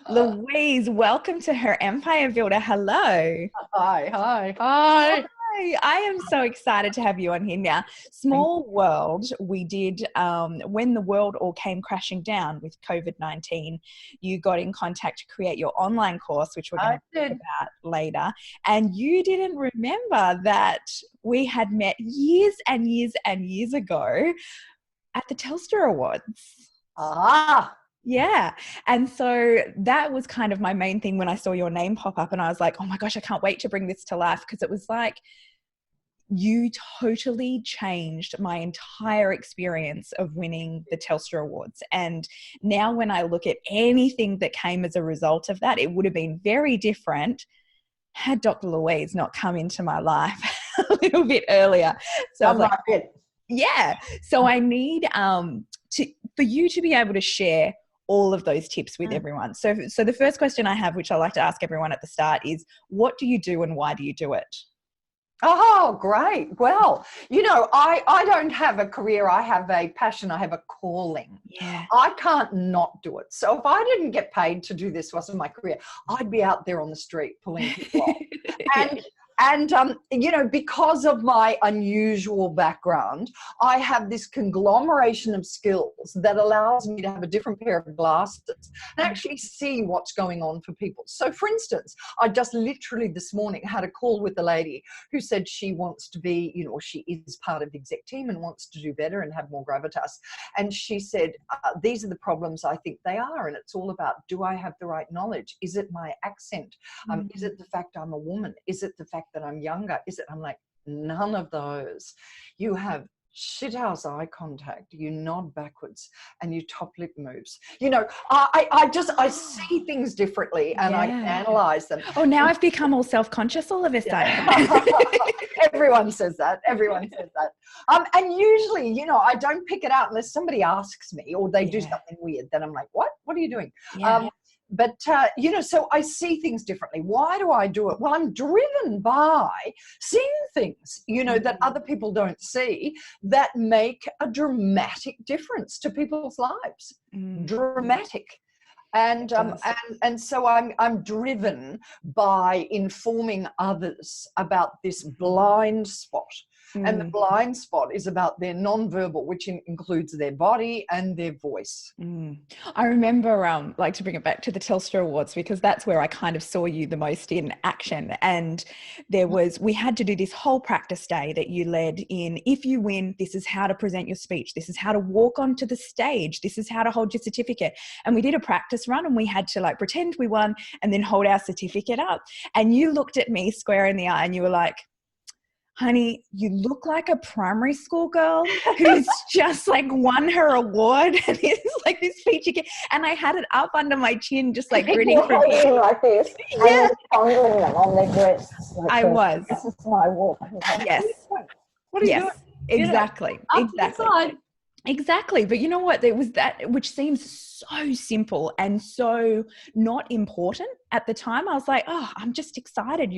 Louise, welcome to Her Empire Builder. Hello. Hi. Hi, I am so excited to have you on here now. Small world, we did, when the world all came crashing down with COVID-19, you got in contact to create your online course, which we're going to talk about later. And you didn't remember that we had met years and years and years ago at the Telstra Awards. Yeah. And so that was kind of my main thing when I saw your name pop up, and I was like, oh my gosh, I can't wait to bring this to life, because it was like you totally changed my entire experience of winning the Telstra Awards. And now when I look at anything that came as a result of that, it would have been very different had Dr. Louise not come into my life a little bit earlier. So I was like, yeah. So I need for you to be able to share all of those tips with everyone. So the first question I have, which I like to ask everyone at the start, is what do you do and why do you do it? Oh, great. Well, I don't have a career. I have a passion. I have a calling. Yeah. I can't not do it. So if I didn't get paid to do this, wasn't my career, I'd be out there on the street pulling people off. And because of my unusual background, I have this conglomeration of skills that allows me to have a different pair of glasses and actually see what's going on for people. So for instance, I just literally this morning had a call with a lady who said she wants to be, she is part of the exec team and wants to do better and have more gravitas. And she said, these are the problems I think they are. And it's all about, do I have the right knowledge? Is it my accent? Is it the fact I'm a woman? Is it the fact that I'm younger? I'm like, none of those. You have shithouse eye contact, you nod backwards, and your top lip moves. I see things differently and I analyze them. Oh, now I've become all self-conscious all of a sudden. Everyone says that. And usually, I don't pick it out unless somebody asks me or they do something weird. Then I'm like, what are you doing? But so I see things differently. Why do I do it? Well, I'm driven by seeing things, that other people don't see that make a dramatic difference to people's lives. Dramatic. And so I'm driven by informing others about this blind spot. And the blind spot is about their nonverbal, which includes their body and their voice. I remember, to bring it back to the Telstra Awards, because that's where I kind of saw you the most in action. And we had to do this whole practice day that you led in. If you win, this is how to present your speech. This is how to walk onto the stage. This is how to hold your certificate. And we did a practice run and we had to pretend we won and then hold our certificate up. And you looked at me square in the eye and you were like, honey, you look like a primary school girl who's just won her award and it's like this feature kid. And I had it up under my chin, just grinning from ear. Like this. Yeah. Fondling them on their breasts. I was. This is my walk. Yes. What are you doing? Exactly. Exactly. But you know what? There was that, which seems so simple and so not important at the time. I was like, oh, I'm just excited,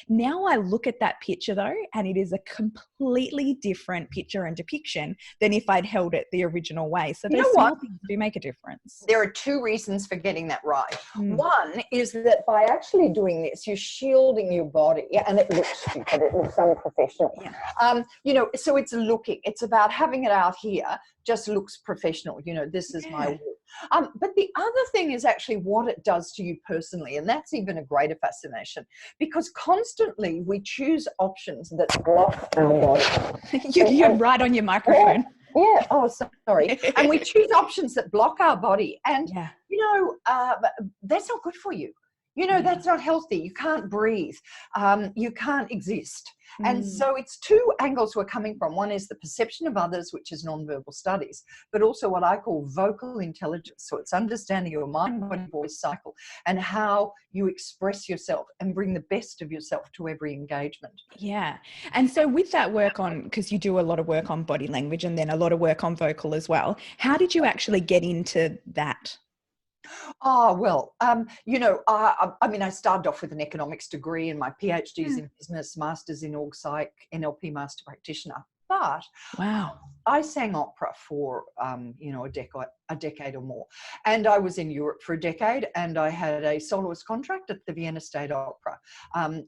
Now I look at that picture though, and it is a completely different picture and depiction than if I'd held it the original way. So those small things do make a difference. There are two reasons for getting that right. One is that by actually doing this, you're shielding your body, and it looks stupid, it looks unprofessional. So it's looking, it's about having it out here, just looks professional. This is my walk. But the other thing is actually what it does to you personally. And that's even a greater fascination, because constantly we choose options that block our body. You're right on your microphone. Yeah. Oh, sorry. And we choose options that block our body. And, that's not good for you. That's not healthy. You can't breathe. You can't exist. And so it's two angles we're coming from. One is the perception of others, which is nonverbal studies, but also what I call vocal intelligence. So it's understanding your mind, body, voice cycle and how you express yourself and bring the best of yourself to every engagement. Yeah. And so with that work on, because you do a lot of work on body language and then a lot of work on vocal as well, how did you actually get into that? Oh, well, I started off with an economics degree and my PhD's in business, master's in org psych, NLP master practitioner. But wow, I sang opera for, a a decade or more. And I was in Europe for a decade, and I had a soloist contract at the Vienna State Opera.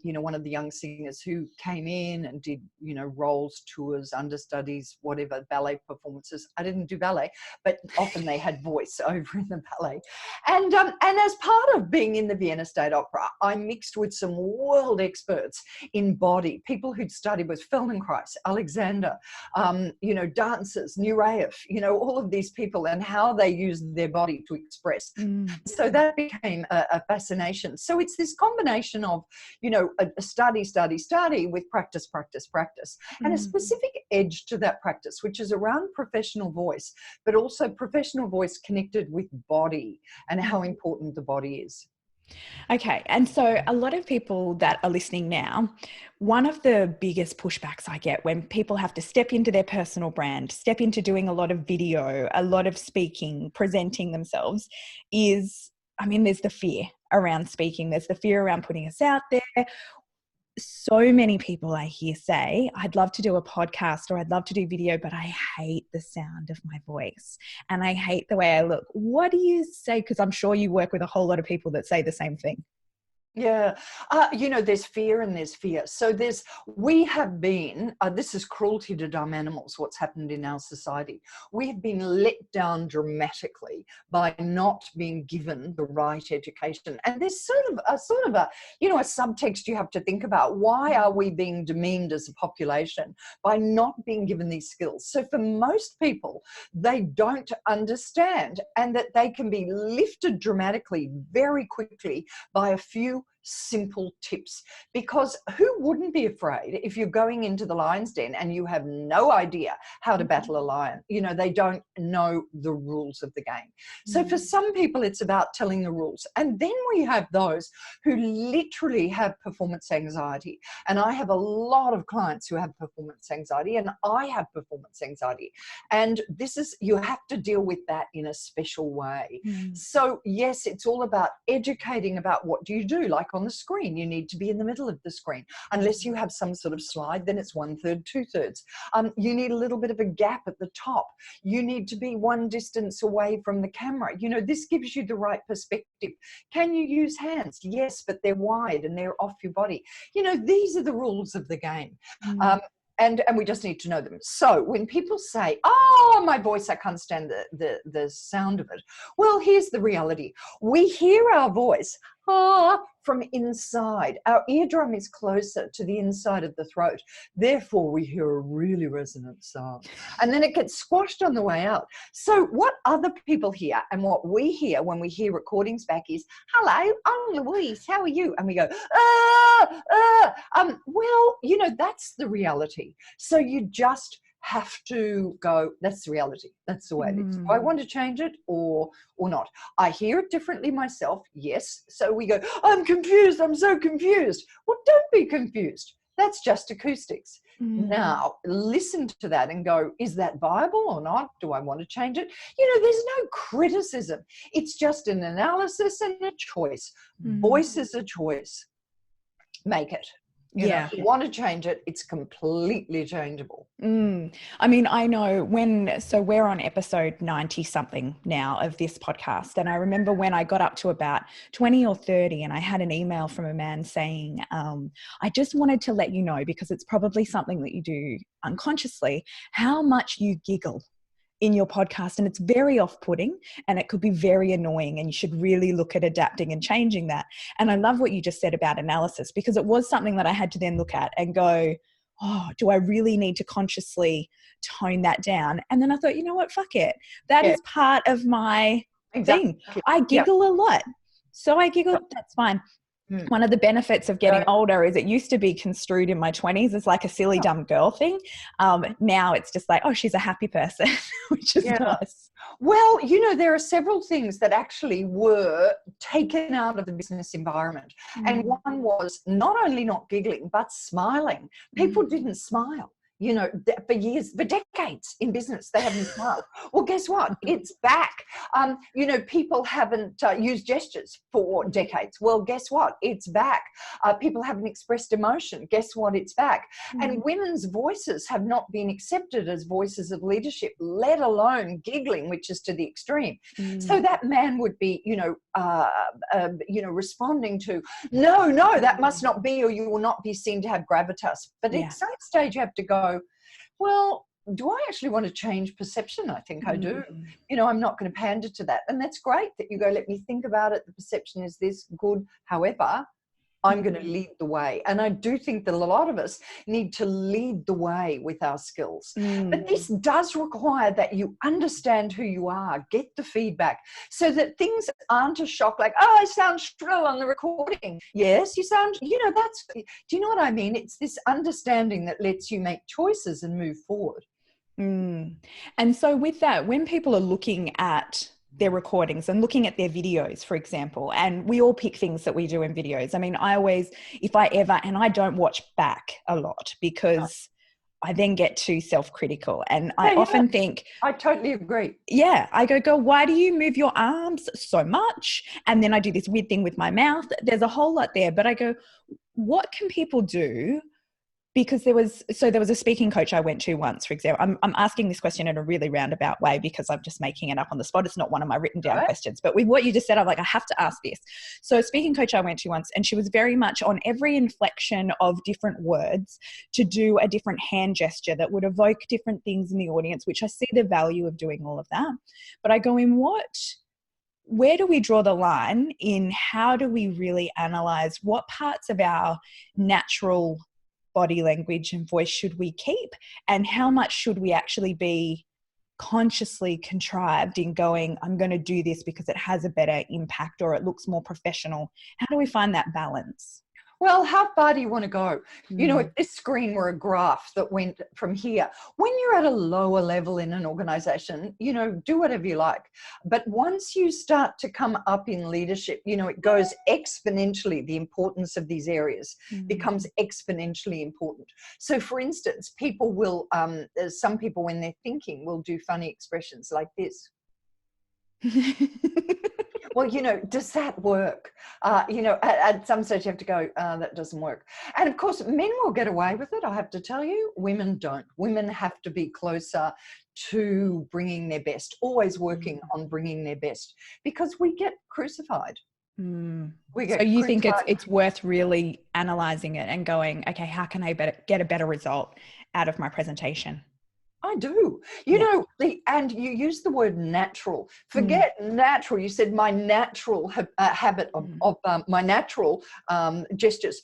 You know, one of the young singers who came in and did, you know, roles, tours, understudies, whatever, ballet performances. I didn't do ballet, but often they had voice over in the ballet. And as part of being in the Vienna State Opera, I mixed with some world experts in body, people who'd studied with Feldenkrais, Alexander, you know, dancers, Nureyev, you know, all of these people and how they use their body to express. So that became a fascination. So it's this combination of, you know, a study with practice, and a specific edge to that practice, which is around professional voice, but also professional voice connected with body and how important the body is. Okay. And so a lot of people that are listening now, one of the biggest pushbacks I get when people have to step into their personal brand, step into doing a lot of video, a lot of speaking, presenting themselves is, I mean, there's the fear around speaking. There's the fear around putting us out there. So many people I hear say, I'd love to do a podcast or I'd love to do video, but I hate the sound of my voice and I hate the way I look. What do you say? Because I'm sure you work with a whole lot of people that say the same thing. Yeah, you know, there's fear and there's fear. So we have been, this is cruelty to dumb animals, what's happened in our society. We have been let down dramatically by not being given the right education. And there's sort of a, you know, a subtext you have to think about. Why are we being demeaned as a population by not being given these skills? So for most people, they don't understand, and that they can be lifted dramatically very quickly by a few simple tips. Because who wouldn't be afraid if you're going into the lion's den and you have no idea how to battle a lion? You know, they don't know the rules of the game. So for some people, it's about telling the rules. And then we have those who literally have performance anxiety. And I have a lot of clients who have performance anxiety, and I have performance anxiety. And you have to deal with that in a special way. So yes, it's all about educating about what do you do. Like on the screen, you need to be in the middle of the screen. Unless you have some sort of slide, then it's 1/3, 2/3. You need a little bit of a gap at the top. You need to be one distance away from the camera. You know, this gives you the right perspective. Can you use hands? Yes, but they're wide and they're off your body. You know, these are the rules of the game. And we just need to know them. So when people say, oh, my voice, I can't stand the sound of it. Well, here's the reality. We hear our voice from inside. Our eardrum is closer to the inside of the throat. Therefore, we hear a really resonant sound. And then it gets squashed on the way out. So what other people hear and what we hear when we hear recordings back is, hello, I'm Louise, how are you? And we go, well, you know, that's the reality. So you just have to go, that's the reality. That's the way it is. Do I want to change it or not? I hear it differently myself, yes. So we go, I'm confused, I'm so confused. Well, don't be confused. That's just acoustics. Now, listen to that and go, is that viable or not? Do I want to change it? You know, there's no criticism. It's just an analysis and a choice. Voice is a choice. Make it. You know, if you want to change it, it's completely changeable. I mean, I know so we're on episode 90 something now of this podcast. And I remember when I got up to about 20 or 30 and I had an email from a man saying, I just wanted to let you know, because it's probably something that you do unconsciously, how much you giggle in your podcast, and it's very off-putting and it could be very annoying, and you should really look at adapting and changing that. And I love what you just said about analysis, because it was something that I had to then look at and go, oh, do I really need to consciously tone that down? And then I thought, you know what, fuck it. That is part of my thing. I giggle a lot. So I giggle, that's fine. One of the benefits of getting older is it used to be construed in my 20s as like a silly, dumb girl thing. Now it's just like, oh, she's a happy person, which is nice. Well, you know, there are several things that actually were taken out of the business environment. And one was not only not giggling, but smiling. People didn't smile you know, for years, for decades in business, they haven't smiled. Well, guess what? It's back. You know, people haven't used gestures for decades. Well, guess what? It's back. People haven't expressed emotion. Guess what? It's back. And women's voices have not been accepted as voices of leadership, let alone giggling, which is to the extreme. So that man would be, responding to, no, that must not be, or you will not be seen to have gravitas. But at some stage you have to go, well, do I actually want to change perception? I think I do. You know, I'm not going to pander to that. And that's great that you go, let me think about it. The perception is this, good. However, I'm going to lead the way. And I do think that a lot of us need to lead the way with our skills. But this does require that you understand who you are, get the feedback, so that things aren't a shock like, oh, I sound shrill on the recording. Yes, you sound, do you know what I mean? It's this understanding that lets you make choices and move forward. And so with that, when people are looking at their recordings and looking at their videos, for example, and we all pick things that we do in videos. I mean, I always, and I don't watch back a lot because I then get too self-critical, and I often think, I totally agree. Yeah. I go, girl, why do you move your arms so much? And then I do this weird thing with my mouth. There's a whole lot there, but I go, what can people do? Because there was a speaking coach I went to once, for example. I'm asking this question in a really roundabout way because I'm just making it up on the spot. It's not one of my written down questions. But with what you just said, I'm like, I have to ask this. So a speaking coach I went to once, and she was very much on every inflection of different words to do a different hand gesture that would evoke different things in the audience, which I see the value of doing all of that. But I go, where do we draw the line in how do we really analyze what parts of our natural body language and voice should we keep, and how much should we actually be consciously contrived in going, I'm going to do this because it has a better impact or it looks more professional? How do we find that balance? Well, how far do you want to go? You know, if this screen were a graph that went from here, when you're at a lower level in an organization, you know, do whatever you like. But once you start to come up in leadership, you know, it goes exponentially. The importance of these areas becomes exponentially important. So for instance, people will, some people when they're thinking will do funny expressions like this. Well, you know, does that work? You know, at some stage you have to go, that doesn't work. And of course, men will get away with it, I have to tell you. Women don't. Women have to be closer to bringing their best, always working on bringing their best, because we get crucified. So you think it's worth really analysing it and going, okay, how can I get a better result out of my presentation? I do. You know, and you use the word natural. Forget natural. You said my natural habit of my natural gestures.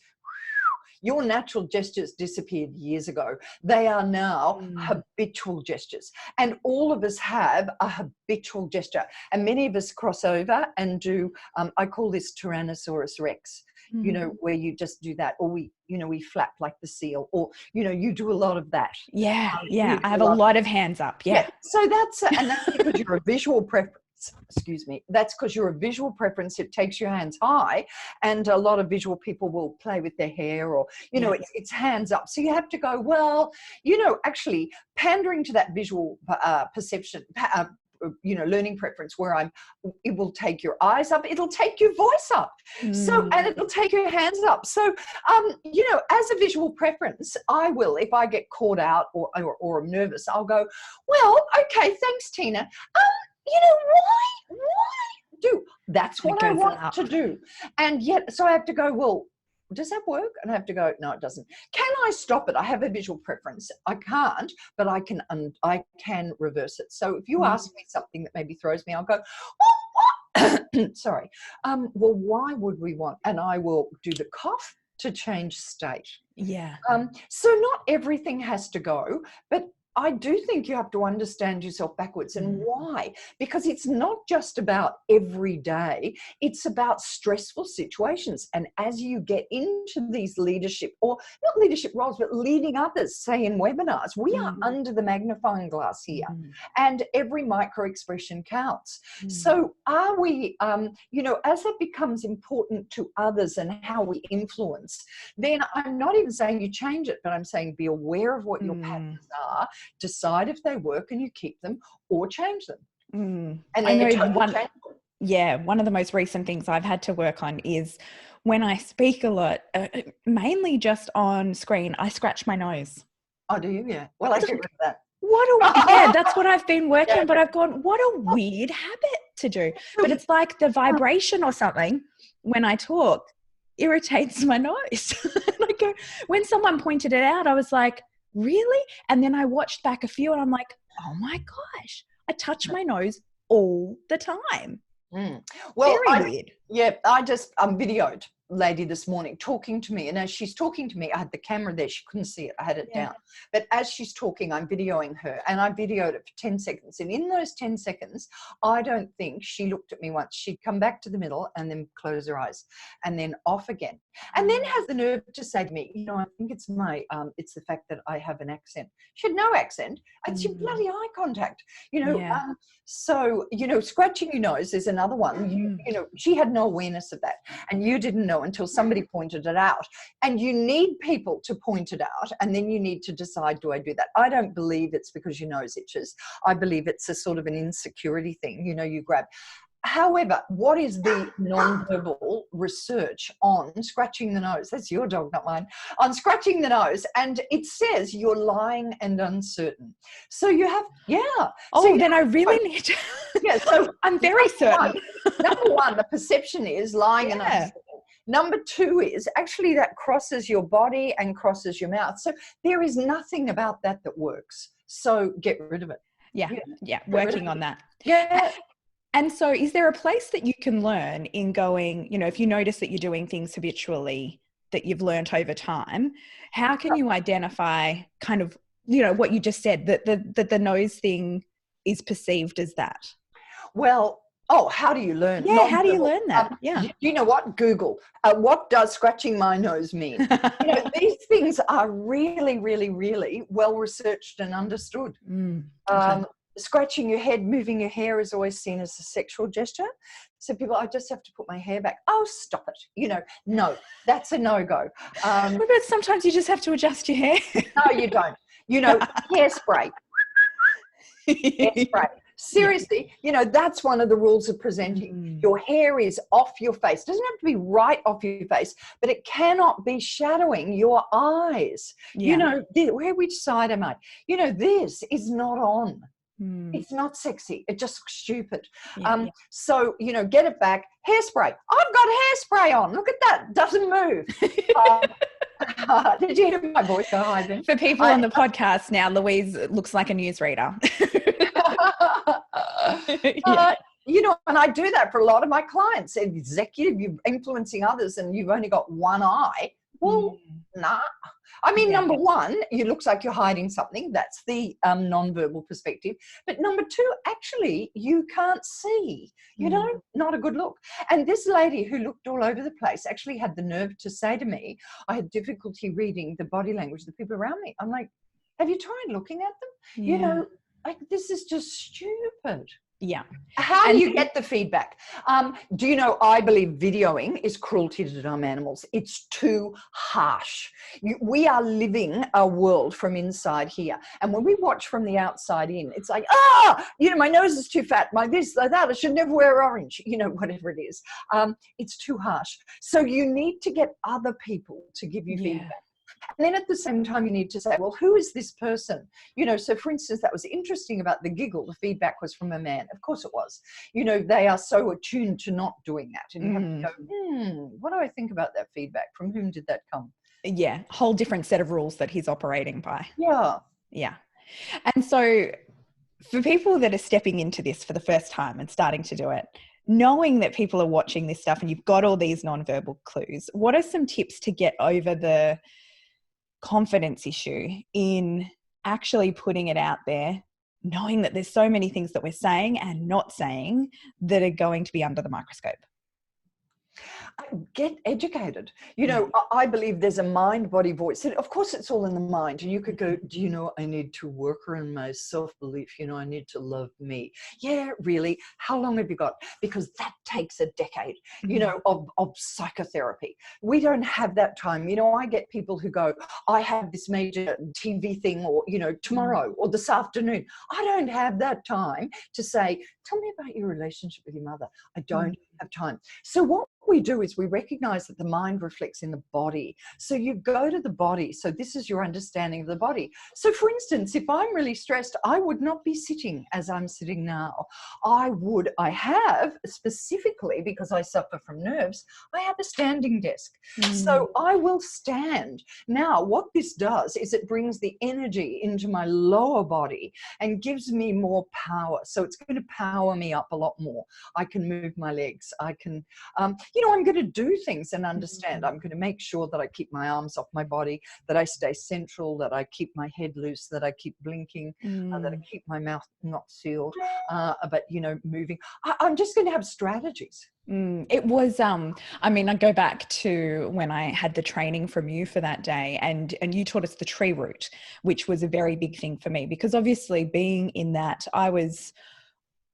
Your natural gestures disappeared years ago. They are now habitual gestures. And all of us have a habitual gesture. And many of us cross over and do, I call this Tyrannosaurus Rex. You know, where you just do that, or we flap like the seal, or, you know, you do a lot of that. Yeah. I have a lot of hands up. Yeah. So that's because you're a visual preference. Excuse me. That's because you're a visual preference. It takes your hands high, and a lot of visual people will play with their hair, or, you know, it's hands up. So you have to go, well, you know, actually pandering to that visual perception, you know, learning preference where it will take your eyes up, it'll take your voice up. So, and it'll take your hands up. So, you know, as a visual preference, I will, if I get caught out or I'm nervous, I'll go, well, okay, thanks, Tina. You know, why do? That's what I want to do. And yet, so I have to go, well, does that work? And I have to go, no, it doesn't. Can I stop it? I have a visual preference. I can't, but I can reverse it. So if you ask me something that maybe throws me, I'll go, well, what? Sorry. Well, why would we want? And I will do the cough to change state. Yeah. So not everything has to go, but I do think you have to understand yourself backwards. And why? Because it's not just about every day, it's about stressful situations. And as you get into these leadership, or not leadership roles, but leading others, say in webinars, we are under the magnifying glass here, and every micro expression counts. So are we, as that becomes important to others and how we influence, then I'm not even saying you change it, but I'm saying be aware of what your patterns are, decide if they work and you keep them, or change them. And then one of the most recent things I've had to work on is when I speak a lot, mainly just on screen, I scratch my nose. Oh, do you? Yeah. Well, I get rid of that. That's what I've been working on, but I've gone, what a weird habit to do. But it's like the vibration or something when I talk irritates my nose. And I go, when someone pointed it out, I was like, really? And then I watched back a few and I'm like, oh my gosh, I touch my nose all the time. Well, very weird. Yeah, I videoed lady this morning talking to me, and as she's talking to me, I had the camera there, she couldn't see it, I had it down, but as she's talking, I'm videoing her, and I videoed it for 10 seconds, and in those 10 seconds I don't think she looked at me once. She'd come back to the middle and then close her eyes and then off again, and then has the nerve to say to me, I think it's my it's the fact that I have an accent. She had no accent, it's your bloody eye contact, so scratching your nose is another one. She had no awareness of that, and you didn't know until somebody pointed it out, and you need people to point it out, and then you need to decide, do I do that? I don't believe it's because your nose itches. I believe it's a sort of an insecurity thing, you grab. However, what is the non-verbal research on scratching the nose? That's your dog, not mine. On scratching the nose, and it says you're lying and uncertain. So you have, then I really need to. So I'm very certain. Number one, the perception is lying and uncertain. Number two is actually that crosses your body and crosses your mouth. So there is nothing about that works. So get rid of it. Yeah. Working on that. Yeah. And so is there a place that you can learn in going, if you notice that you're doing things habitually that you've learned over time, how can you identify kind of, what you just said, that the nose thing is perceived as that? Well, how do you learn? Yeah, how do you learn that? You know what? Google. What does scratching my nose mean? These things are really, really, really well researched and understood. Okay. Scratching your head, moving your hair is always seen as a sexual gesture. So people, I just have to put my hair back. Oh, stop it. No, that's a no-go. But sometimes you just have to adjust your hair. No, you don't. Hairspray. Hairspray. Seriously, that's one of the rules of presenting. Your hair is off your face. It doesn't have to be right off your face, but it cannot be shadowing your eyes. Which side am I? This is not on. It's not sexy. It just looks stupid. So, get it back. Hairspray. I've got hairspray on. Look at that. Doesn't move. Did you hear my voice go high then? For people on the podcast now, Louise looks like a newsreader. And I do that for a lot of my clients. Executive, you're influencing others and you've only got one eye. Well, nah. I mean, number one, it looks like you're hiding something. That's the non-verbal perspective. But number two, actually, you can't see. Not a good look. And this lady who looked all over the place actually had the nerve to say to me, I had difficulty reading the body language of the people around me. I'm like, have you tried looking at them? This is just stupid. Yeah. How do you get the feedback? Do you know, I believe videoing is cruelty to dumb animals. It's too harsh. We are living a world from inside here. And when we watch from the outside in, it's like, my nose is too fat, my this, like that, I should never wear orange, whatever it is. It's too harsh. So you need to get other people to give you feedback. And then at the same time, you need to say, well, who is this person? So for instance, that was interesting about the giggle. The feedback was from a man. Of course it was. They are so attuned to not doing that. And you have to go, what do I think about that feedback? From whom did that come? Yeah. Whole different set of rules that he's operating by. Yeah. Yeah. And so for people that are stepping into this for the first time and starting to do it, knowing that people are watching this stuff and you've got all these nonverbal clues, what are some tips to get over the confidence issue in actually putting it out there, knowing that there's so many things that we're saying and not saying that are going to be under the microscope. Get educated. You know, I believe there's a mind, body, voice. Of course, it's all in the mind. And you could go, do you know, I need to work on my self-belief. You know, I need to love me. Yeah, really? How long have you got? Because that takes a decade, you know, of psychotherapy. We don't have that time. You know, I get people who go, I have this major TV thing, or, you know, tomorrow or this afternoon. I don't have that time to say, tell me about your relationship with your mother. I don't have time. So what we do is we recognize that the mind reflects in the body. So you go to the body. So this is your understanding of the body. So for instance, if I'm really stressed, I would not be sitting as I'm sitting now. I have specifically, because I suffer from nerves, I have a standing desk. So I will stand. Now, what this does is it brings the energy into my lower body and gives me more power. So it's going to power me up a lot more. I can move my legs. I can, you know, I'm going to do things and understand. I'm going to make sure that I keep my arms off my body, that I stay central, that I keep my head loose, that I keep blinking, that I keep my mouth not sealed, but, you know, moving. I'm just going to have strategies. It was, I mean, I go back to when I had the training from you for that day, and you taught us the tree root, which was a very big thing for me, because obviously being in that,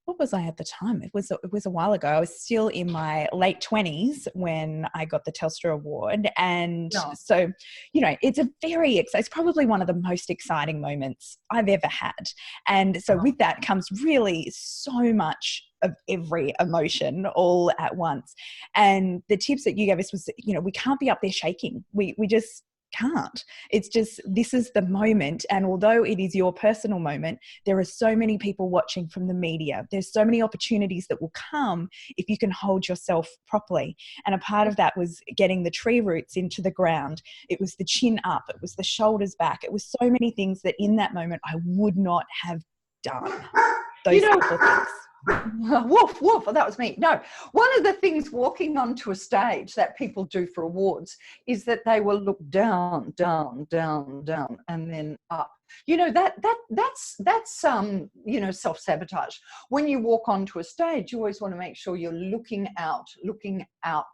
what was I at the time? It was a while ago. I was still in my late 20s when I got the Telstra Award. And so, you know, it's probably one of the most exciting moments I've ever had. And so with that comes really so much of every emotion all at once. And the tips that you gave us was, you know, we can't be up there shaking. We just can't. It's just, this is the moment. And although it is your personal moment, there are so many people watching from the media. There's so many opportunities that will come if you can hold yourself properly. And a part of that was getting the tree roots into the ground. It was the chin up. It was the shoulders back. It was so many things that in that moment I would not have done. Those simple things. Woof, woof, that was me. No, one of the things walking onto a stage that people do for awards is that they will look down, down, down, down, and then up. You know, that's you know, self-sabotage. When you walk onto a stage, you always want to make sure you're looking out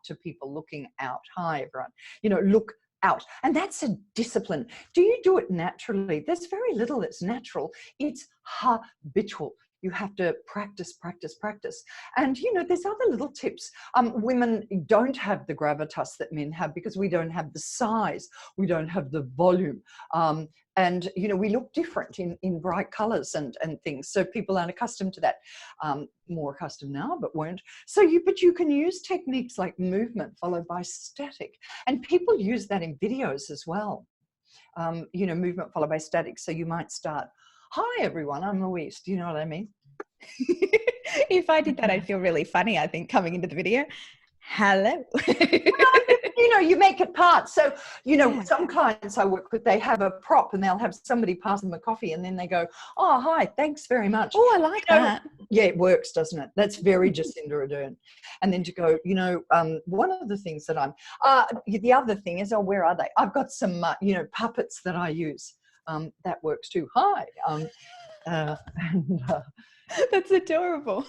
to people, looking out. Hi, everyone. You know, look out. And that's a discipline. Do you do it naturally? There's very little that's natural. It's habitual. You have to practice, practice, practice. And, you know, there's other little tips. Women don't have the gravitas that men have because we don't have the size. We don't have the volume. And, you know, we look different in bright colors and things. So people aren't accustomed to that. More accustomed now, but weren't. But you can use techniques like movement followed by static. And people use that in videos as well. You know, movement followed by static. So you might start, hi, everyone, I'm Louise. Do you know what I mean? If I did that, I'd feel really funny, I think, coming into the video. Hello. You know, you make it part. So, you know, some clients I work with, they have a prop and they'll have somebody pass them a coffee and then they go, oh, hi, thanks very much. Oh, I like that. Yeah, it works, doesn't it? That's very Jacinda Ardern. And then to go, you know, one of the things that the other thing is, oh, where are they? I've got some, you know, puppets that I use. That works too. Hi. That's adorable.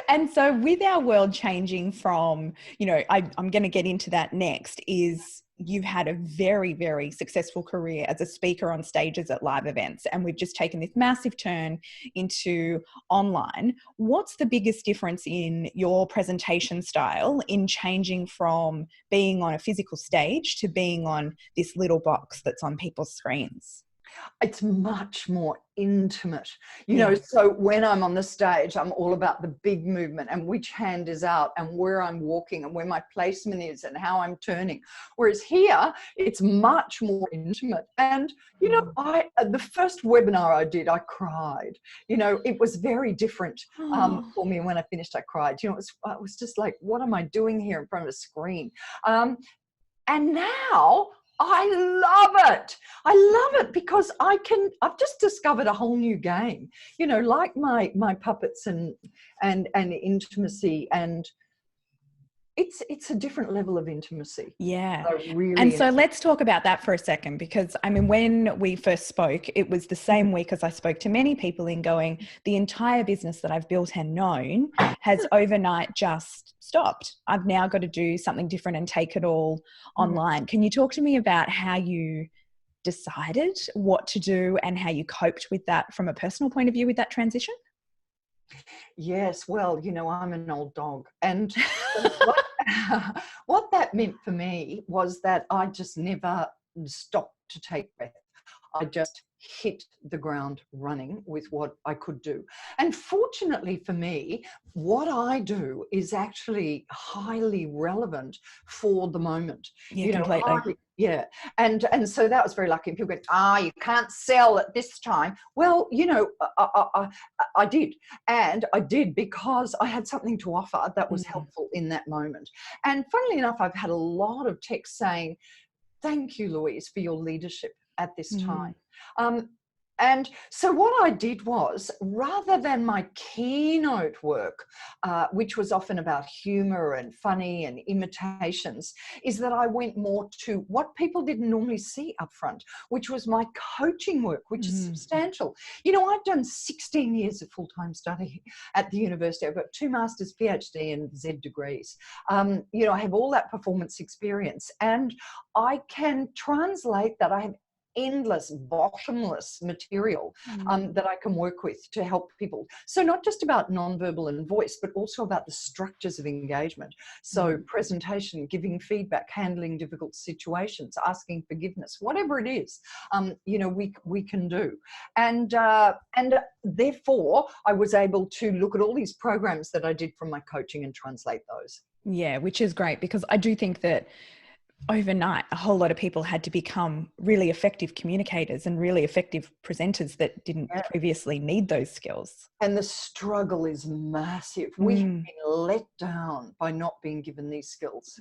And so with our world changing from, you know, I'm going to get into that next, is you've had a very, very successful career as a speaker on stages at live events. And we've just taken this massive turn into online. What's the biggest difference in your presentation style in changing from being on a physical stage to being on this little box that's on people's screens? It's much more intimate, you know. So when I'm on the stage, I'm all about the big movement and which hand is out and where I'm walking and where my placement is and how I'm turning. Whereas here, it's much more intimate. And, you know, the first webinar I did, I cried. You know, it was very different for me. When I finished, I cried. You know, it was just like, what am I doing here in front of a screen? And now I love it. I love it because I've just discovered a whole new game, you know, like my puppets and intimacy. And it's a different level of intimacy. Yeah. Really, And so let's talk about that for a second, because I mean, when we first spoke, it was the same week as I spoke to many people in going, the entire business that I've built and known has overnight just stopped. I've now got to do something different and take it all online. Can you talk to me about how you decided what to do and how you coped with that from a personal point of view with that transition? Yes, well, I'm an old dog. And what that meant for me was that I just never stopped to take breath. I just hit the ground running with what I could do. And fortunately for me, what I do is actually highly relevant for the moment. Yeah, completely. Yeah. And so that was very lucky. People go, you can't sell at this time. Well, I did. And I did because I had something to offer that was helpful in that moment. And funnily enough, I've had a lot of texts saying, thank you, Louise, for your leadership at this time. And so what I did was, rather than my keynote work, which was often about humor and funny and imitations, is that I went more to what people didn't normally see up front, which was my coaching work, which is substantial. I've done 16 years of full-time study at the university. I've got 2 masters, PhD and Z degrees. I have all that performance experience, and I can translate that. I have endless, bottomless material that I can work with to help people. So not just about nonverbal and voice, but also about the structures of engagement. So presentation, giving feedback, handling difficult situations, asking forgiveness, whatever it is, we can do. And therefore, I was able to look at all these programs that I did from my coaching and translate those. Yeah, which is great, because I do think that overnight, a whole lot of people had to become really effective communicators and really effective presenters that didn't previously need those skills. And the struggle is massive. We have been let down by not being given these skills.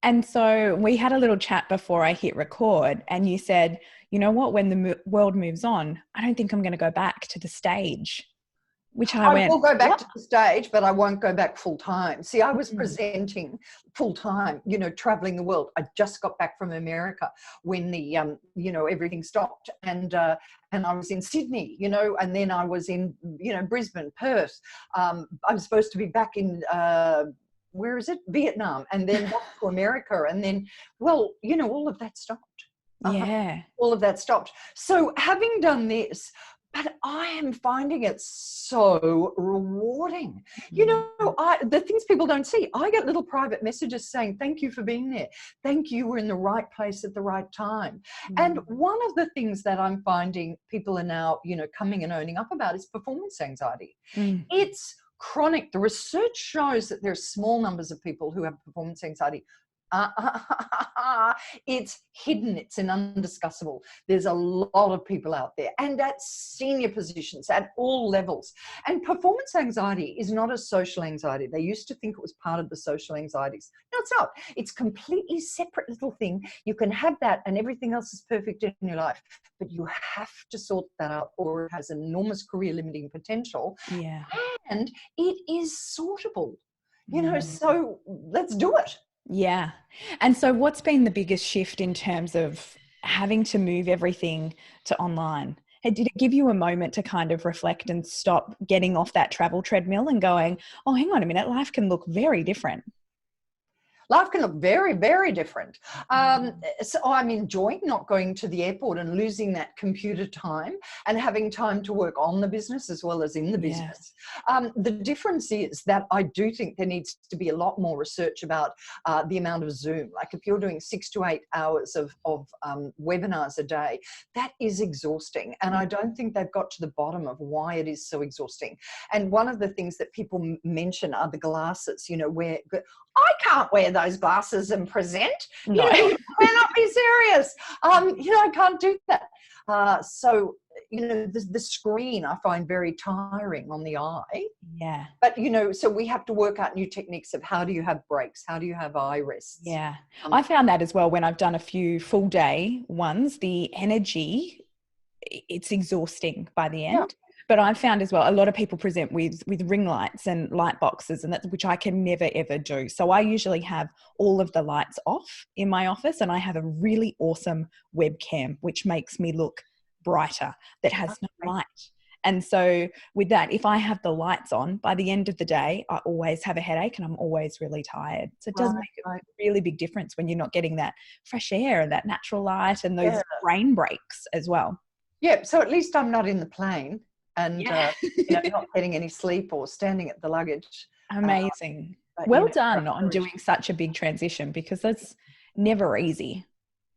And so we had a little chat before I hit record, and you said, you know what, when the world moves on, I don't think I'm going to go back to the stage. Which I will go back to the stage, but I won't go back full time. See, I was presenting full time, traveling the world. I just got back from America when the, everything stopped. And I was in Sydney, and then I was in, Brisbane, Perth. I'm supposed to be back in, where is it? Vietnam, and then back to America. And then, all of that stopped. Yeah. All of that stopped. So having done this, but I am finding it so rewarding. The things people don't see, I get little private messages saying, thank you for being there. Thank you, we're in the right place at the right time. And one of the things that I'm finding people are now, coming and owning up about is performance anxiety. It's chronic. The research shows that there are small numbers of people who have performance anxiety. It's hidden, it's undiscussable. There's a lot of people out there, and at senior positions at all levels. And performance anxiety is not a social anxiety. They used to think it was part of the social anxieties. No, it's not. It's a completely separate little thing. You can have that and everything else is perfect in your life, but you have to sort that out, or it has enormous career limiting potential. Yeah. And it is sortable, so let's do it. Yeah. And so what's been the biggest shift in terms of having to move everything to online? Did it give you a moment to kind of reflect and stop getting off that travel treadmill and going, oh, hang on a minute, life can look very different? Life can look very, very different. So I'm enjoying not going to the airport and losing that computer time and having time to work on the business as well as in the business. The difference is that I do think there needs to be a lot more research about the amount of Zoom. Like if you're doing 6 to 8 hours of webinars a day, that is exhausting. And I don't think they've got to the bottom of why it is so exhausting. And one of the things that people mention are the glasses, where I can't wear those glasses and present. No. Cannot be serious. I can't do that. So the screen I find very tiring on the eye. Yeah. But, so we have to work out new techniques of how do you have breaks? How do you have eye rests? Yeah. I found that as well when I've done a few full day ones, the energy, it's exhausting by the end. But I've found as well, a lot of people present with ring lights and light boxes, and that's, which I can never, ever do. So I usually have all of the lights off in my office, and I have a really awesome webcam, which makes me look brighter, that has no light. And so with that, if I have the lights on, by the end of the day, I always have a headache and I'm always really tired. So it does make a really big difference when you're not getting that fresh air and that natural light and those brain breaks as well. Yeah. So at least I'm not in the plane and not getting any sleep or standing at the luggage. Amazing. Well done on doing such a big transition, because that's never easy.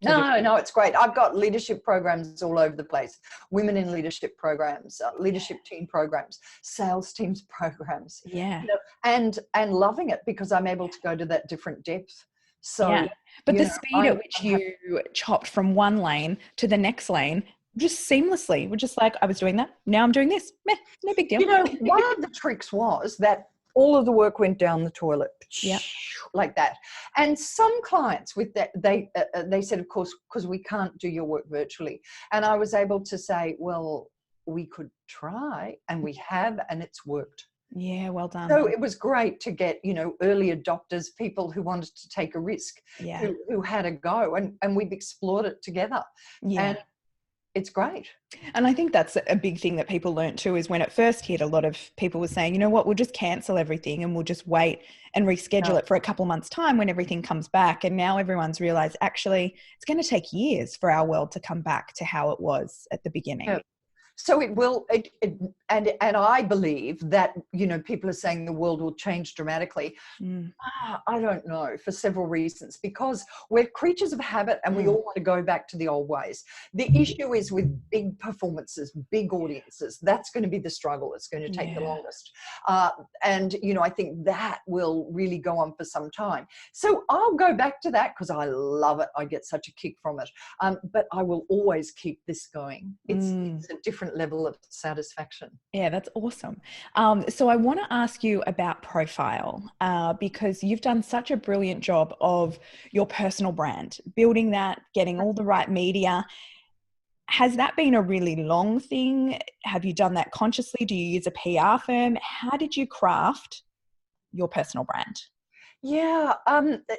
No, it's great. I've got leadership programs all over the place. Women in leadership programs, leadership team programs, sales teams programs. Yeah. And loving it because I'm able to go to that different depth. So, but the speed at which you chopped from one lane to the next lane, just seamlessly. We're just like, I was doing that. Now I'm doing this. Meh, no big deal. One of the tricks was that all of the work went down the toilet, like that. And some clients with that, they said, of course, because we can't do your work virtually. And I was able to say, well, we could try, and we have, and it's worked. Yeah, well done. So it was great to get, early adopters, people who wanted to take a risk, who had a go, and we've explored it together. Yeah. And it's great. And I think that's a big thing that people learned too, is when it first hit, a lot of people were saying, you know what, we'll just cancel everything and we'll just wait and reschedule it for a couple months' time when everything comes back. And now everyone's realized actually it's going to take years for our world to come back to how it was at the beginning. Yeah. So it will, and I believe that, people are saying the world will change dramatically. I don't know, for several reasons, because we're creatures of habit and we all want to go back to the old ways. The issue is with big performances, big audiences. That's going to be the struggle. It's going to take the longest. And, I think that will really go on for some time. So I'll go back to that because I love it. I get such a kick from it. But I will always keep this going. It's a different level of satisfaction. Yeah, that's awesome. So I want to ask you about profile, because you've done such a brilliant job of your personal brand, building that, getting all the right media. Has that been a really long thing? Have you done that consciously? Do you use a PR firm? How did you craft your personal brand? Yeah,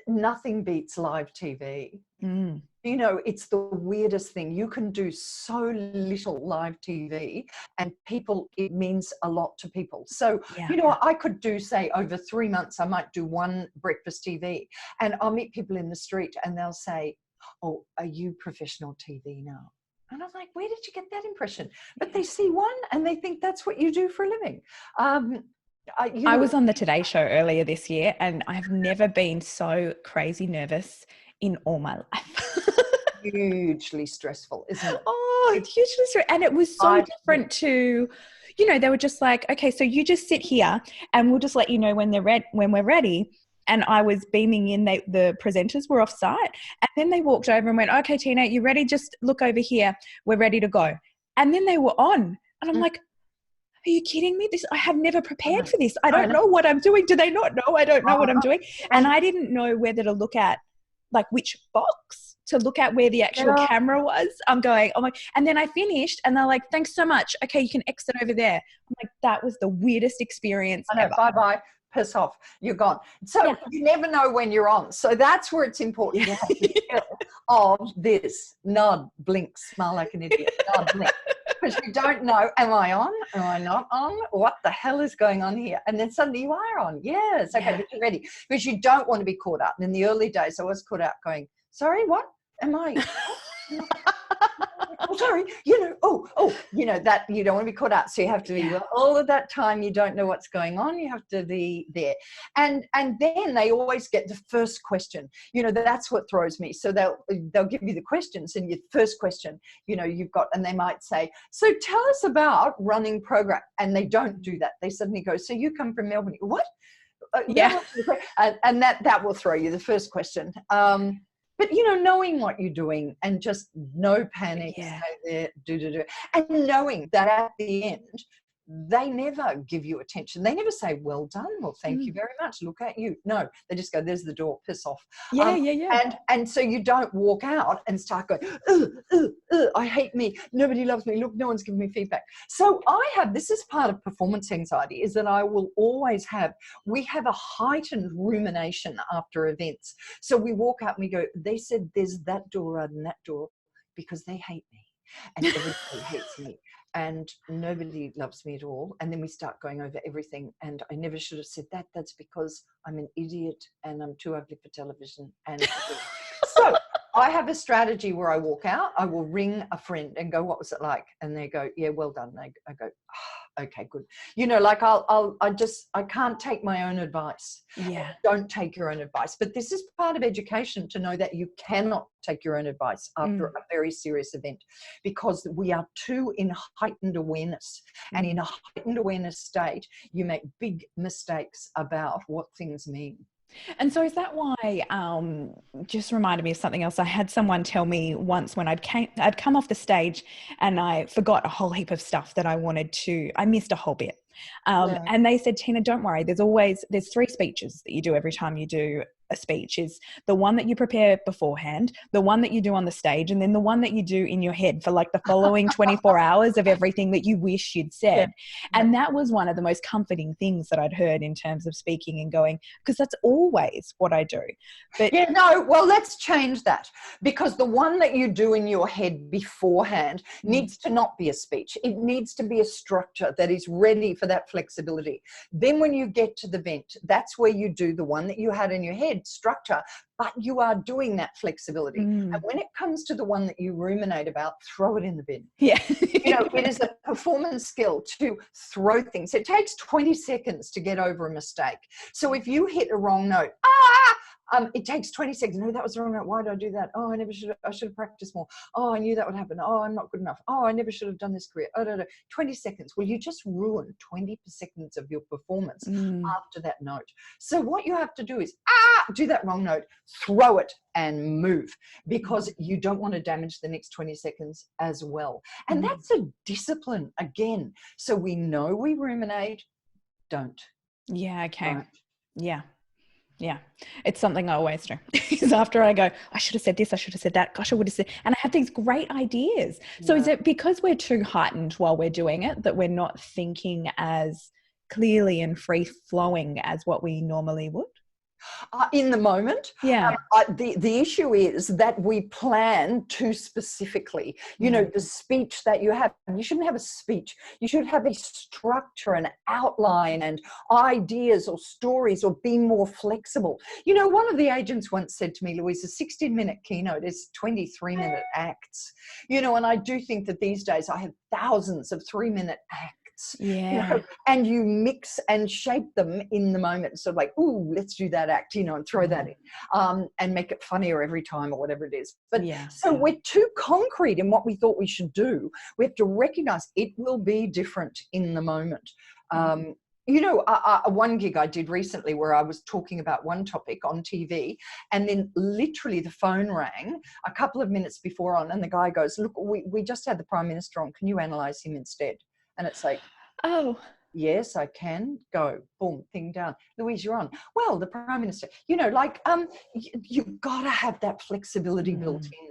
nothing beats live TV. It's the weirdest thing. You can do so little live TV and it means a lot to people. So, I could do, say, over 3 months, I might do one breakfast TV, and I'll meet people in the street and they'll say, oh, are you professional TV now? And I'm like, where did you get that impression? But they see one and they think that's what you do for a living. I was on the Today Show earlier this year, and I've never been so crazy nervous in all my life. Hugely stressful, isn't it? Oh, it's hugely stressful. And it was so different to, they were just like, okay, so you just sit here and we'll just let you know when we're ready. And I was beaming in, the presenters were off site, and then they walked over and went, okay, Tina, you ready? Just look over here. We're ready to go. And then they were on, and I'm like, are you kidding me? I have never prepared for this. I don't know what I'm doing. Do they not know? I don't know what I'm doing. And I didn't know whether to look at, like, which box to look at, where the actual camera was. I'm going, oh my, and then I finished and they're like, thanks so much. Okay, you can exit over there. I'm like, that was the weirdest experience ever. Bye-bye. Piss off. You're gone. So you never know when you're on. So that's where it's important to have the skill of this. Nod, blink, smile like an idiot. Nod, blink. Because you don't know, am I on? Am I not on? What the hell is going on here? And then suddenly you are on. Yes. Okay, but you're ready. Because you don't want to be caught out. And in the early days, I was caught out going, sorry, what? Am I? Oh, sorry, that you don't want to be caught out. So you have to be, all of that time, you don't know what's going on. You have to be there. And then they always get the first question. That's what throws me. So they'll give you the questions, and your first question, you've got, and they might say, so tell us about running program. And they don't do that. They suddenly go, so you come from Melbourne. What? And that will throw you the first question. But, knowing what you're doing and just no panic, stay there, do. And knowing that at the end, they never give you attention. They never say, well done, well, thank you very much, look at you. No, they just go, there's the door, piss off. And so you don't walk out and start going, I hate me, nobody loves me, look, no one's giving me feedback. So this is part of performance anxiety, is that I will always we have a heightened rumination after events. So we walk out and we go, they said there's that door rather than that door because they hate me. And everybody hates me and nobody loves me at all. And then we start going over everything. And I never should have said that. That's because I'm an idiot and I'm too ugly for television. And so I have a strategy where I walk out, I will ring a friend and go, what was it like? And they go, yeah, well done. And I go, oh, okay, good. You know, like I can't take my own advice. Yeah. Don't take your own advice. But this is part of education, to know that you cannot take your own advice after a very serious event, because we are too in heightened awareness. And in a heightened awareness state, you make big mistakes about what things mean. And so is that why, just reminded me of something else. I had someone tell me once when I'd come off the stage and I forgot a whole heap of stuff that I missed a whole bit. And they said, Tina, don't worry. There's 3 speeches that you do every time you do a speech. Is the one that you prepare beforehand, the one that you do on the stage, and then the one that you do in your head for like the following 24 hours of everything that you wish you'd said. Yeah. And that was one of the most comforting things that I'd heard in terms of speaking and going, because that's always what I do. But well, let's change that, because the one that you do in your head beforehand needs to not be a speech. It needs to be a structure that is ready for that flexibility. Then when you get to the event, that's where you do the one that you had in your head structure, but you are doing that flexibility. And when it comes to the one that you ruminate about, throw it in the bin. Yeah. You know, it is a performance skill to throw things. It takes 20 seconds to get over a mistake. So if you hit a wrong note, it takes 20 seconds. No, that was the wrong note. Why did I do that? Oh, I should have practiced more. Oh, I knew that would happen. Oh, I'm not good enough. Oh, I never should have done this career. Oh, no. 20 seconds. Well, you just ruined 20 seconds of your performance after that note. So what you have to do is, do that wrong note, throw it and move, because you don't want to damage the next 20 seconds as well. And that's a discipline again. So we know we ruminate, don't. Yeah, okay. Don't. Yeah. Yeah, it's something I always do. Because after I go, I should have said this, I should have said that, gosh, I would have said, and I have these great ideas. So is it because we're too heightened while we're doing it that we're not thinking as clearly and free flowing as what we normally would? In the moment, the issue is that we plan too specifically. You know, the speech that you shouldn't have a speech. You should have a structure, an outline, and ideas or stories, or be more flexible. You know, one of the agents once said to me, Louise, a 16-minute keynote is 23-minute acts. You know, and I do think that these days I have thousands of 3-minute acts. Yeah. You know, and you mix and shape them in the moment. So like, ooh, let's do that act, you know, and throw that in, and make it funnier every time, or whatever it is. But so we're too concrete in what we thought we should do. We have to recognize it will be different in the moment. You know, one gig I did recently where I was talking about one topic on TV, and then literally the phone rang a couple of minutes before on, and the guy goes, look, we just had the Prime Minister on. Can you analyse him instead? And it's like, oh, yes, I can. Go, boom, thing down. Louise, you're on. Well, the Prime Minister, you know, like, you've got to have that flexibility built in.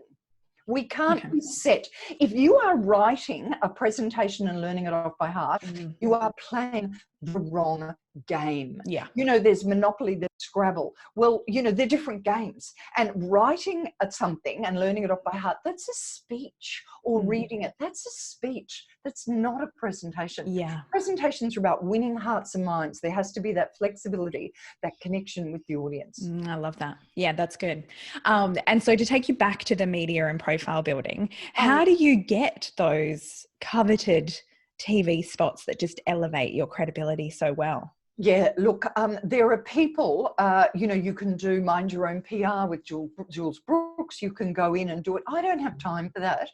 We can't be set. If you are writing a presentation and learning it off by heart, you are playing the wrong game. Yeah. You know, there's Monopoly, there's Scrabble. Well, you know, they're different games. And writing at something and learning it off by heart, that's a speech. Or reading it, that's a speech. That's not a presentation. Yeah. Presentations are about winning hearts and minds. There has to be that flexibility, that connection with the audience. I love that. Yeah, that's good. And so to take you back to the media and profile building, how do you get those coveted TV spots that just elevate your credibility so well? Yeah, look, there are people, you know, you can do Mind Your Own PR with Jules Brooks. You can go in and do it. I don't have time for that.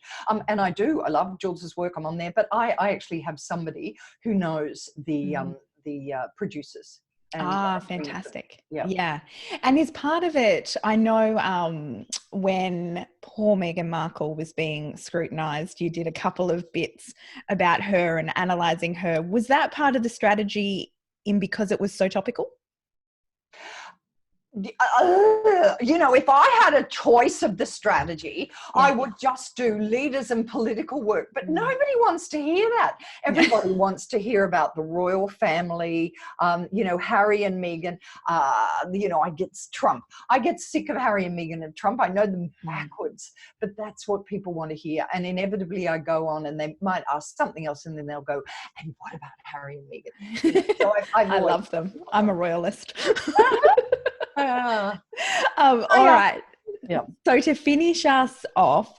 And I love Jules's work. I'm on there, but I actually have somebody who knows the producers. Fantastic. Yeah. And is part of it, I know when poor Meghan Markle was being scrutinised, you did a couple of bits about her and analysing her. Was that part of the strategy in because it was so topical? If I had a choice of the strategy, I would just do leaders and political work. But nobody wants to hear that. Everybody wants to hear about the royal family, Harry and Meghan. I get Trump. I get sick of Harry and Meghan and Trump. I know them backwards, but that's what people want to hear. And inevitably I go on and they might ask something else and then they'll go, and what about Harry and Meghan? So I love them. I'm a royalist. All right. Yeah. So to finish us off,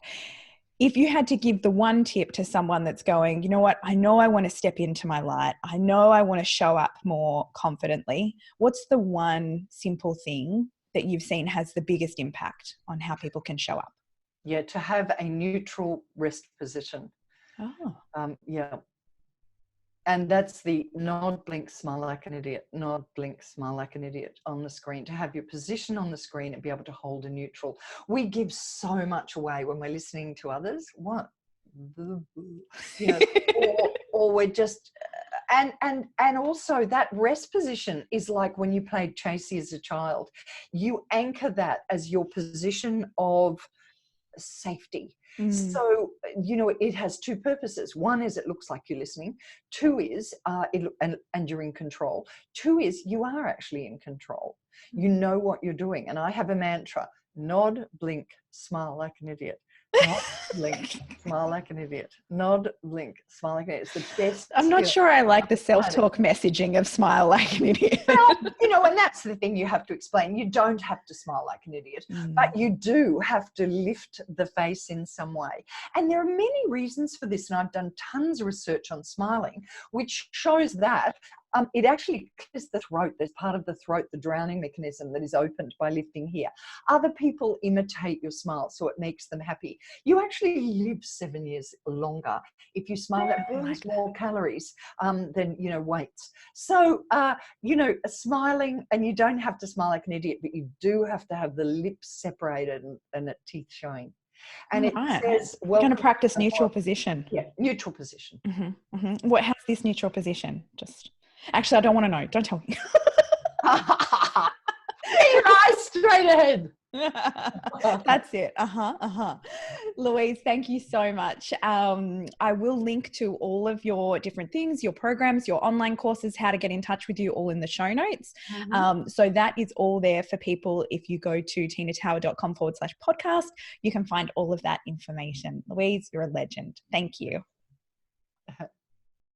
if you had to give the one tip to someone that's going, you know what, I know I want to step into my light. I know I want to show up more confidently. What's the one simple thing that you've seen has the biggest impact on how people can show up? Yeah, to have a neutral rest position. Oh. And that's the nod, blink, smile like an idiot, nod, blink, smile like an idiot on the screen, to have your position on the screen and be able to hold a neutral. We give so much away when we're listening to others. What? Or we're just, and also that rest position is like when you played chasey as a child. You anchor that as your position of safety. So, it has two purposes. One is it looks like you're listening. Two is, and you're in control. Two is you are actually in control. You know what you're doing. And I have a mantra: nod, blink, smile like an idiot. Nod, blink, smile like an idiot. Nod, blink, smile like an idiot. It's the best. I'm not sure I like the self-talk messaging of smile like an idiot. Well, and that's the thing you have to explain. You don't have to smile like an idiot, but you do have to lift the face in some way. And there are many reasons for this. And I've done tons of research on smiling, which shows that it actually clears the throat. There's part of the throat, the drowning mechanism, that is opened by lifting here. Other people imitate your smile, so it makes them happy. You actually live 7 years longer if you smile. That burns more calories than, weights. So, smiling, and you don't have to smile like an idiot, but you do have to have the lips separated and the teeth showing. And it says, we're going to practice neutral position. Yeah, neutral position. What has this neutral position? Actually, I don't want to know. Don't tell me. Keep your eyes straight ahead. That's it. Louise, thank you so much. I will link to all of your different things, your programs, your online courses, how to get in touch with you, all in the show notes. So that is all there for people. If you go to tinatower.com/podcast, you can find all of that information. Louise, you're a legend. Thank you.